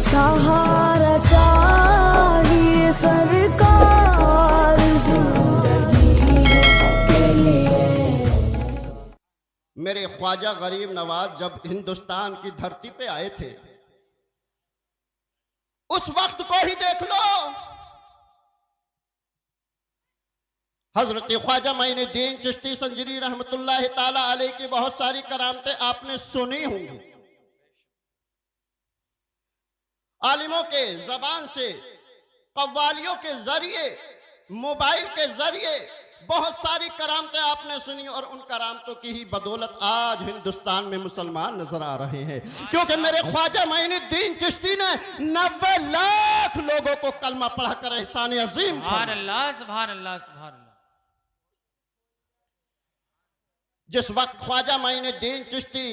सहारा चाहिए सरकार जिंदगी के लिए। मेरे ख्वाजा गरीब नवाज जब हिंदुस्तान की धरती पे आए थे, उस वक्त को ही देख लो। हजरत ख्वाजा मोइनुद्दीन चिश्ती संजरी रहमतुल्लाह ताला अलैह की बहुत सारी करामतें आपने सुनी होंगी। आलिमों के जबान से, कव्वालियों के जरिए, मोबाइल के जरिए बहुत सारी करामतें आपने सुनी, और उन करामतों की ही बदौलत आज हिंदुस्तान में मुसलमान नजर आ रहे हैं। क्योंकि मेरे ख्वाजा मोइनुद्दीन चिश्ती ने 90 लाख लोगों को कलमा पढ़ाकर एहसान अजीम। सुभान अल्लाह, सुभान अल्लाह, सुभान अल्लाह। जिस वक्त ख्वाजा मोइनुद्दीन चिश्ती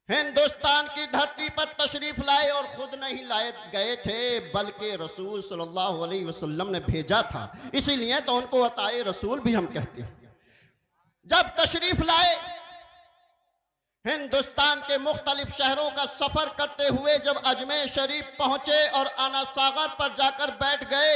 हिंदुस्तान की धरती पर तशरीफ लाए, और खुद नहीं लाए गए थे बल्कि रसूल सल्लल्लाहु अलैहि वसल्लम ने भेजा था, इसीलिए तो उनको अताए रसूल भी हम कहते हैं। जब तशरीफ लाए, हिंदुस्तान के मुख्तलिफ शहरों का सफर करते हुए जब अजमेर शरीफ पहुंचे और आना सागर पर जाकर बैठ गए,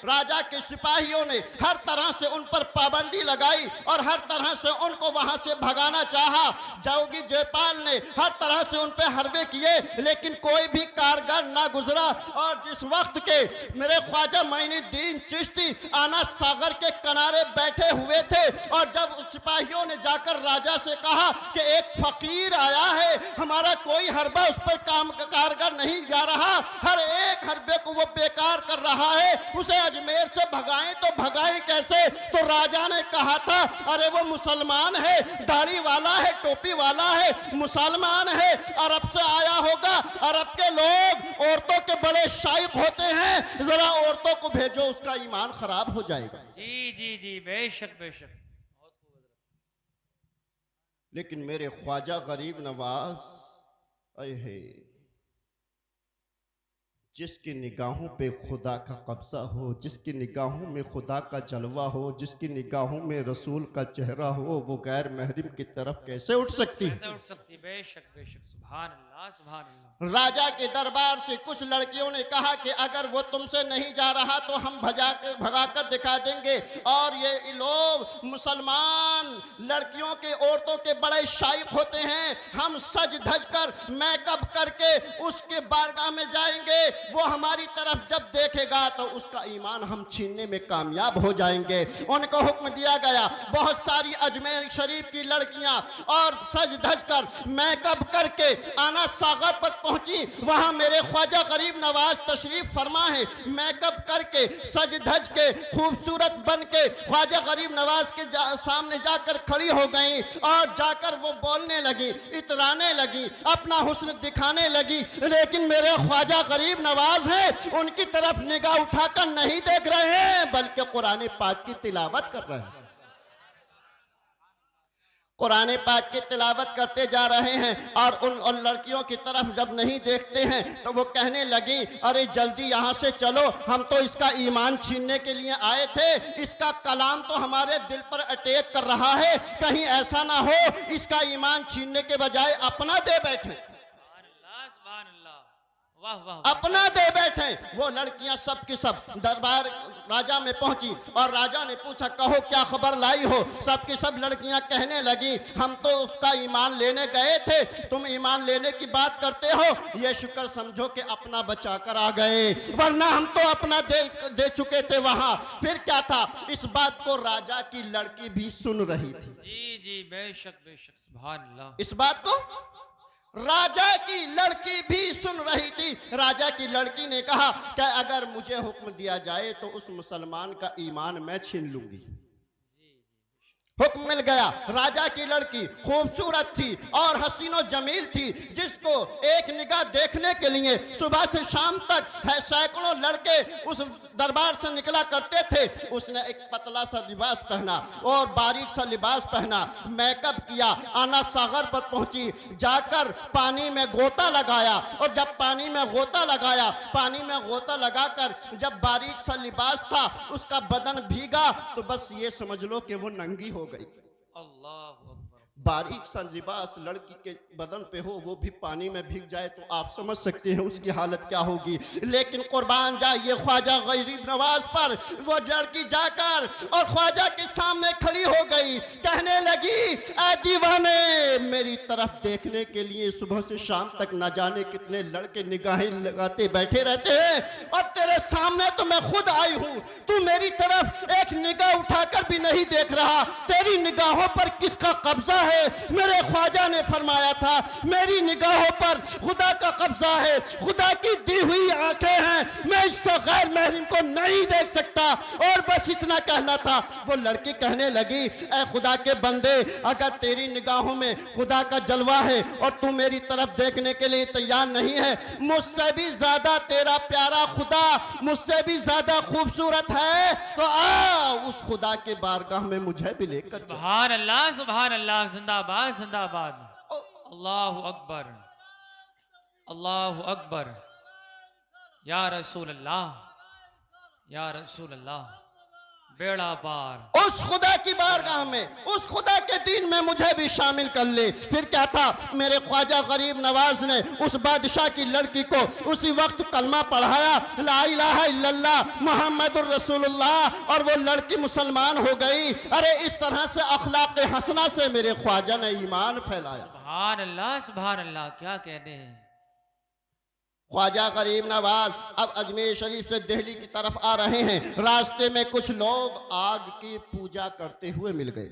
राजा के सिपाहियों ने हर तरह से उन पर पाबंदी लगाई और हर तरह से उनको वहां से भगाना चाहा। जोगी जयपाल ने हर तरह से उन पर हरवे किए, लेकिन कोई भी कारगर ना गुजरा। और जिस वक्त के मेरे ख्वाजा मोइनुद्दीन चिश्ती आना सागर के किनारे बैठे हुए थे, और जब सिपाहियों ने जाकर राजा से कहा कि एक फकीर आया है, हमारा कोई हरबा उस पर काम कारगर नहीं जा रहा, हर एक हरबे को वो बेकार कर रहा है, उसे अजमेर से भगाएं तो भगाएं कैसे? तो राजा ने कहा था, अरे वो मुसलमान है, दाढ़ी वाला है, टोपी वाला है, मुसलमान है, अरब से आया होगा। अरब के लोग औरतों के बड़े शाइक होते हैं, जरा औरतों को भेजो, उसका ईमान खराब हो जाएगा। जी जी जी, बेशक बेशक। लेकिन मेरे ख्वाजा गरीब नवाज है, जिसकी निगाहों पे खुदा का कब्जा हो, जिसकी निगाहों में खुदा का जलवा हो, जिसकी निगाहों में रसूल का चेहरा हो, वो गैर महरम की तरफ कैसे उठ सकती है? कैसे उठ सकती? बेशक बेशक, सुभान अल्लाह, सुभान अल्लाह। राजा के दरबार से कुछ लड़कियों ने कहा कि अगर वो तुमसे नहीं जा रहा तो हम भगाकर दिखा देंगे। और ये लोग मुसलमान लड़कियों के, औरतों के बड़े शाइक होते हैं, हम सज धज कर मेकअप करके उसके बारगाह में जाएंगे, वो हमारी तरफ जब देखेगा तो उसका ईमान हम छीनने में कामयाब हो जाएंगे। उनको हुक्म दिया गया, बहुत सारी अजमेर शरीफ की लड़कियां और सज धज कर मेकअप करके आना सागर पर पहुंची। वहां मेरे ख्वाजा गरीब नवाज तशरीफ फरमा है, मेकअप करके सज धज के खूबसूरत बन के ख्वाजा गरीब नवाज के सामने जाकर खड़ी हो गई, और जाकर वो बोलने लगी, इतराने लगी, अपना हुस्न दिखाने लगी। लेकिन मेरे ख्वाजा गरीब नवाज हैं, उनकी तरफ निगाह उठाकर नहीं देख रहे हैं, बल्कि कुरान पाक की तिलावत कर रहे हैं। कुरान पाक की तिलावत करते जा रहे हैं, और उन लड़कियों की तरफ जब नहीं देखते हैं तो वो कहने लगी, अरे जल्दी यहाँ से चलो, हम तो इसका ईमान छीनने के लिए आए थे, इसका कलाम तो हमारे दिल पर अटैक कर रहा है, कहीं ऐसा ना हो इसका ईमान छीनने के बजाय अपना दे बैठे, अपना दे बैठे। वो लड़कियां सब की सब दरबार राजा में पहुंची, और राजा ने पूछा, कहो क्या खबर लाई हो? सब की सब लड़कियां कहने लगी, हम तो उसका ईमान लेने गए थे, तुम ईमान लेने की बात करते हो, ये शुक्र समझो कि अपना बचा कर आ गए, वरना हम तो अपना दे चुके थे वहां। फिर क्या था? इस बात को राजा की लड़की भी सुन रही थी। जी जी, बेशक बेशक, सुभान अल्लाह। इस बात को राजा की लड़की भी सुन रही थी। राजा की लड़की ने कहा कि अगर मुझे हुक्म दिया जाए तो उस मुसलमान का ईमान मैं छीन लूंगी। हुक्म मिल गया। राजा की लड़की खूबसूरत थी और हसीनो जमील थी, जिसको एक निगाह देखने के लिए सुबह से शाम तक सैकड़ों लड़के उस दरबार से निकला करते थे। उसने एक पतला सा लिबास पहना और बारीक सा लिबास पहना, मेकअप किया, आना सागर पर पहुंची, जाकर पानी में गोता लगाया, और जब पानी में गोता लगाया, पानी में गोता लगाकर जब बारीक सा लिबास था उसका बदन भीगा, तो बस ये समझ लो कि वो नंगी हो गई। अल्लाह बारीक सा लिबास लड़की के बदन पे हो, वो भी पानी में भीग जाए तो आप समझ सकते हैं उसकी हालत क्या होगी। लेकिन कुर्बान जाइए ख्वाजा गरीब नवाज पर, वो लड़की जाकर और ख्वाजा के सामने खड़ी हो गई, कहने लगी ऐ दीवाने, मेरी तरफ देखने के लिए सुबह से शाम तक न जाने कितने लड़के निगाहें लगाते बैठे रहते हैं और तेरे सामने तो मैं खुद आई हूँ, तू मेरी तरफ एक निगाह उठाकर भी नहीं देख रहा, तेरी निगाहों पर किसका कब्जा है? मेरे ख्वाजा ने फरमाया था मेरी निगाहों पर खुदा का कब्जा है, खुदा की दी हुई आंखें हैं, मैं इससे गैर महरम को नहीं देख सकता। और बस इतना कहना था। वो लड़की कहने लगी ऐ खुदा के बंदे, अगर तेरी निगाहों में खुदा का जलवा है और तू मेरी तरफ देखने के लिए तैयार नहीं है, मुझसे भी ज्यादा तेरा प्यारा खुदा मुझसे भी ज्यादा खूबसूरत है, तो आ उस खुदा के बारगाह में मुझे भी लेकर चल। सुभान अल्लाह, सुभान अल्लाह, जिंदाबाद जिंदाबाद। अल्लाहु अकबर, अल्लाहु अकबर। या रसूल अल्लाह, या रसूल अल्लाह, बेड़ा पार। उस खुदा की बारगाह में, उस खुदा के दिन में मुझे भी शामिल कर ले। फिर क्या था, मेरे ख्वाजा गरीब नवाज ने उस बादशाह की लड़की को उसी वक्त कलमा पढ़ाया, ला इलाहा इल्लल्लाह मुहम्मदुर रसूलुल्लाह, और वो लड़की मुसलमान हो गई। अरे इस तरह से अखलाक हसना से मेरे ख्वाजा ने ईमान फैलाया। सुभान अल्लाह, सुभान अल्लाह, क्या कहने हैं। ख्वाजा गरीब नवाज अब अजमेर शरीफ से दिल्ली की तरफ आ रहे हैं। रास्ते में कुछ लोग आग की पूजा करते हुए मिल गए।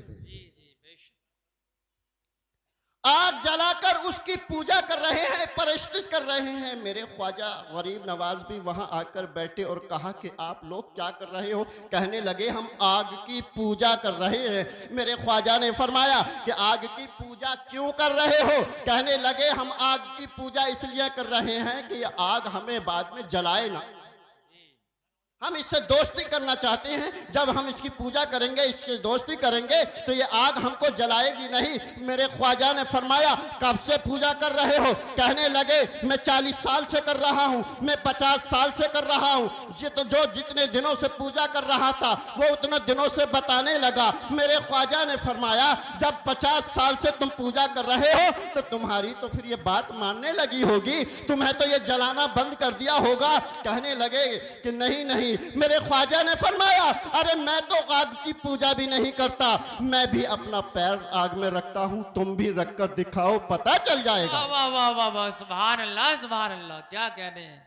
आग जलाकर उसकी पूजा कर रहे हैं, परस्तिश कर रहे हैं। मेरे ख्वाजा गरीब नवाज भी वहां आकर बैठे और कहा कि आप लोग क्या कर रहे हो? कहने लगे हम आग की पूजा कर रहे हैं। मेरे ख्वाजा ने फरमाया कि आग की पूजा क्यों कर रहे हो? कहने लगे हम आग की पूजा इसलिए कर रहे हैं कि ये आग हमें बाद में जलाए ना, हम इससे दोस्ती करना चाहते हैं। जब हम इसकी पूजा करेंगे, इसकी दोस्ती करेंगे, तो ये आग हमको जलाएगी नहीं। मेरे ख्वाजा ने फरमाया कब से पूजा कर रहे हो? कहने लगे मैं 40 साल से कर रहा हूँ, मैं 50 साल से कर रहा हूँ। जो जितने दिनों से पूजा कर रहा था वो उतने दिनों से बताने लगा। मेरे ख्वाजा ने फरमाया जब 50 साल से तुम पूजा कर रहे हो तो तुम्हारी तो फिर ये बात मानने लगी होगी, तुम्हें तो ये जलाना बंद कर दिया होगा। कहने लगे कि नहीं नहीं। मेरे ख्वाजा ने फरमाया अरे मैं तो आग की पूजा भी नहीं करता, मैं भी अपना पैर आग में रखता हूं, तुम भी रखकर दिखाओ, पता चल जाएगा। वाह वाह वाह वाह, सुभान अल्लाह, सुभान अल्लाह, क्या कहने हैं।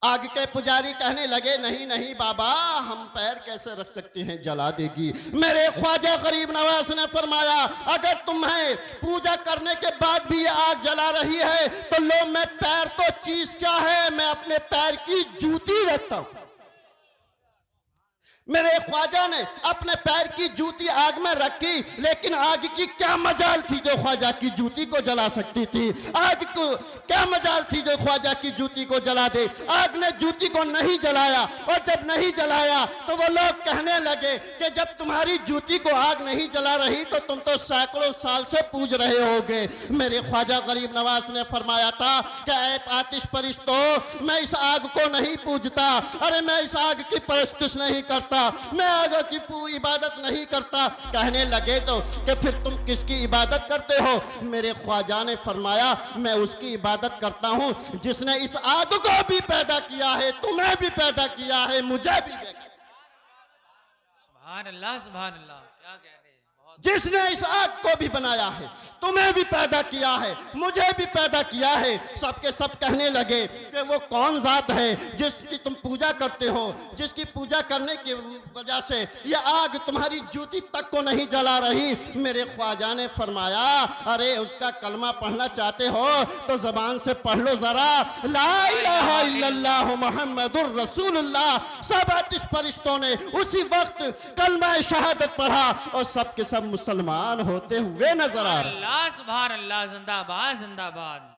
आग के पुजारी कहने लगे नहीं नहीं बाबा, हम पैर कैसे रख सकते हैं, जला देगी। मेरे ख्वाजा गरीब नवाज ने फरमाया अगर तुम्हें पूजा करने के बाद भी ये आग जला रही है तो लो, मैं पैर तो चीज क्या है, मैं अपने पैर की जूती रखता हूं। मेरे ख्वाजा ने अपने पैर की जूती आग में रखी, लेकिन आग की क्या मजाल थी जो ख्वाजा की जूती को जला सकती थी? आग को क्या मजाल थी जो ख्वाजा की जूती को जला दे? आग ने जूती को नहीं जलाया, और जब नहीं जलाया तो वो लोग कहने लगे कि जब तुम्हारी जूती को आग नहीं जला रही तो तुम तो सैकड़ों साल से पूज रहे होगे। मेरे ख्वाजा गरीब नवाज ने फरमाया था कि ऐ आतिश परिश्तों, मैं इस आग को नहीं पूजता, अरे मैं इस आग की परस्तिश नहीं करता, मैं आग की इबादत नहीं करता। कहने लगे तो कि फिर तुम किसकी इबादत करते हो? मेरे ख्वाजा ने फरमाया मैं उसकी इबादत करता हूं जिसने इस आग को भी पैदा किया है, तुम्हें भी पैदा किया है, मुझे भी। सुभान अल्लाह, सुभान अल्लाह, क्या कहने हैं। जिसने इस आग को भी बनाया है, तुम्हें भी पैदा किया है, मुझे भी पैदा किया है। सबके सब कहने लगे कि वो कौन जात है जिसकी तुम पूजा करते हो, जिसकी पूजा करने की वजह से ये आग तुम्हारी जूती तक को नहीं जला रही? मेरे ख्वाजा ने फरमाया अरे उसका कलमा पढ़ना चाहते हो तो जबान से पढ़ लो जरा, ला इलाहा इल्लल्लाह मुहम्मदुर रसूलुल्लाह। सब आतिश फरिश्तों ने उसी वक्त कलमा शहादत पढ़ा और सब के सब मुसलमान होते हुए नजर आ रहे। अल्लाह, सुभान अल्लाह, जिंदाबाद जिंदाबाद।